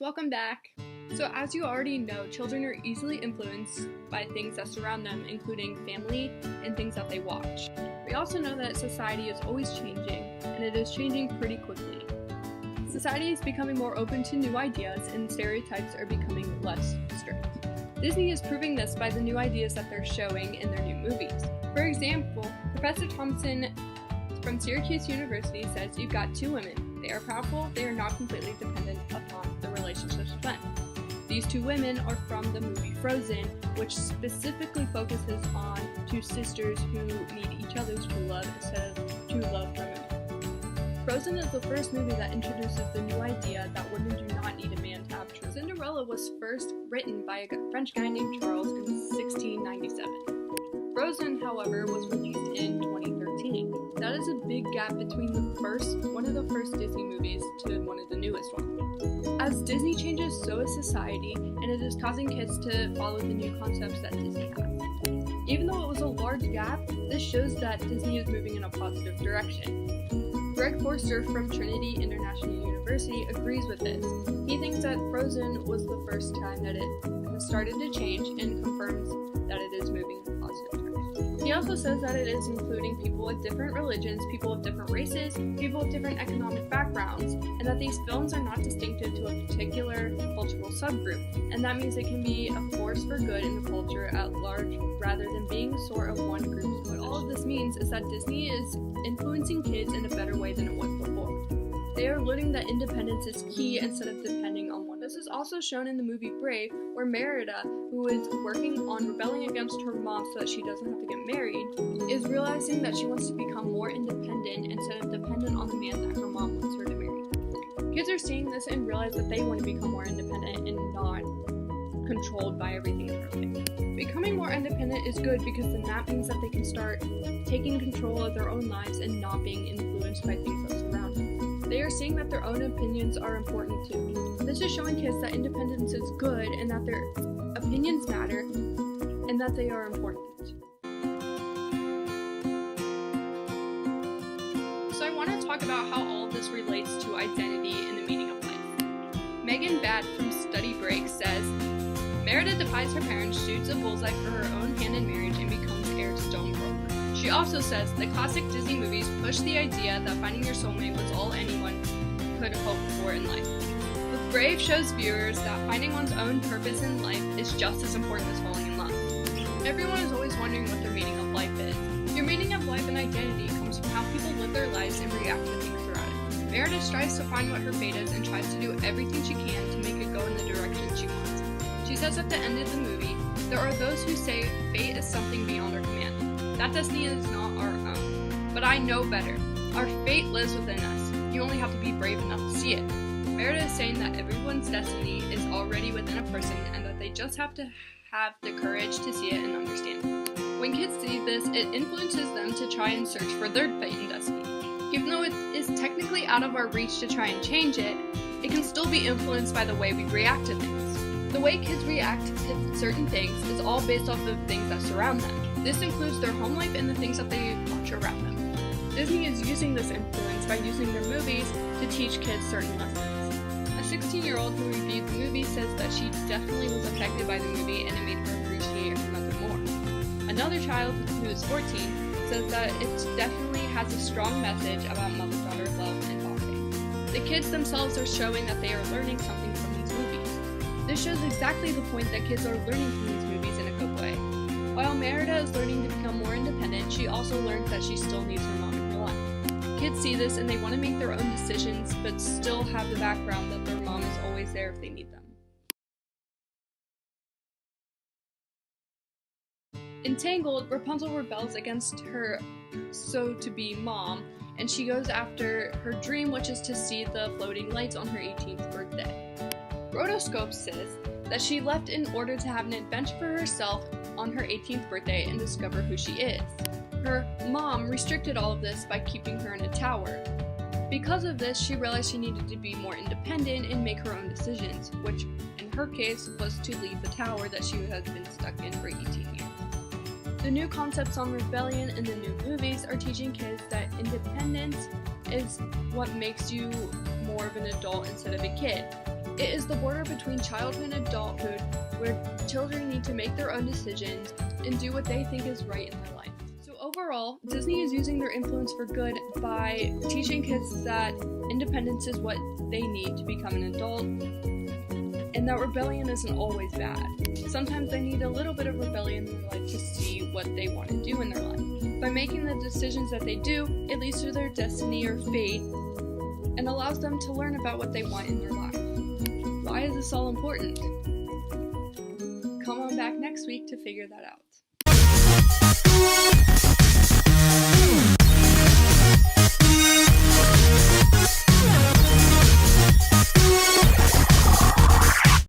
welcome back! So as you already know, children are easily influenced by things that surround them, including family and things that they watch. We also know that society is always changing, and it is changing pretty quickly. Society is becoming more open to new ideas, and stereotypes are becoming less strict. Disney is proving this by the new ideas that they're showing in their new movies. For example, Professor Thompson from Syracuse University says you've got two women. They are powerful, they are not completely dependent upon the relationships with men. These two women are from the movie Frozen, which specifically focuses on two sisters who need each other's true love instead of true love from a man. Frozen is the first movie that introduces the new idea that women do not need a man to have true love. Cinderella was first written by a French guy named Charles in 1697. Frozen, however, was released in 2013. That is a big gap between one of the first Disney movies to one of the newest ones. As Disney changes, so is society, and it is causing kids to follow the new concepts that Disney has. Even though it was a large gap, this shows that Disney is moving in a positive direction. Greg Forster from Trinity International University agrees with this. He thinks that Frozen was the first time that it has started to change and confirms that it is moving in a positive direction. He also says that it is including people with different religions, people of different races, people with different economic backgrounds, and that these films are not distinctive to a particular cultural subgroup, and that means it can be a force for good in the culture at large rather than being sort of one group's. What all of this means is that Disney is influencing kids in a better way than it was before. They are learning that independence is key instead of depending on one. This is also shown in the movie Brave, where Merida, who is working on rebelling against her mom so that she doesn't have to get married, is realizing that she wants to become more independent instead of dependent on the man that her mom wants her to marry. Kids are seeing this and realize that they want to become more independent and not controlled by everything in their life. Becoming more independent is good because then that means that they can start taking control of their own lives and not being influenced by things that surround them. They are seeing that their own opinions are important too. This is showing kids that independence is good and that their opinions matter and that they are important. So I want to talk about how all of this relates to identity and the meaning of life. Megan Batt from Study Break says, Merida defies her parents, shoots a bullseye for her own hand in marriage, and becomes heir to Stonebrook. She also says the classic Disney movies push the idea that finding your soulmate was all anyone could hope for in life. But Brave shows viewers that finding one's own purpose in life is just as important as falling in love. Everyone is always wondering what their meaning of life is. Your meaning of life and identity comes from how people live their lives and react to things around it. Merida strives to find what her fate is and tries to do everything she can to make it go in the direction she wants. She says at the end of the movie, there are those who say fate is something beyond our command. That destiny is not our own. But I know better. Our fate lives within us. You only have to be brave enough to see it. Merida is saying that everyone's destiny is already within a person and that they just have to have the courage to see it and understand it. When kids see this, it influences them to try and search for their fate and destiny. Even though it is technically out of our reach to try and change it, it can still be influenced by the way we react to things. The way kids react to certain things is all based off of things that surround them. This includes their home life and the things that they watch around them. Disney is using this influence by using their movies to teach kids certain lessons. A 16-year-old who reviewed the movie says that she definitely was affected by the movie and it made her appreciate her mother more. Another child who is 14 says that it definitely has a strong message about mother-daughter love and bonding. The kids themselves are showing that they are learning something from these movies. This shows exactly the point that kids are learning from these movies in a good way. While Merida is learning to become more independent, she also learns that she still needs her mom in her life. Kids see this and they want to make their own decisions, but still have the background that their mom is always there if they need them. In Tangled, Rapunzel rebels against her so-to-be mom, and she goes after her dream, which is to see the floating lights on her 18th birthday. Rotoscope says that she left in order to have an adventure for herself on her 18th birthday and discover who she is. Her mom restricted all of this by keeping her in a tower. Because of this, she realized she needed to be more independent and make her own decisions, which in her case was to leave the tower that she had been stuck in for 18 years. The new concepts on rebellion in the new movies are teaching kids that independence is what makes you more of an adult instead of a kid. It is the border between childhood and adulthood where children need to make their own decisions and do what they think is right in their life. So overall, Disney is using their influence for good by teaching kids that independence is what they need to become an adult, and that rebellion isn't always bad. Sometimes they need a little bit of rebellion in their life to see what they want to do in their life. By making the decisions that they do, it leads to their destiny or fate and allows them to learn about what they want in their life. Why is this all important? Come on back next week to figure that out.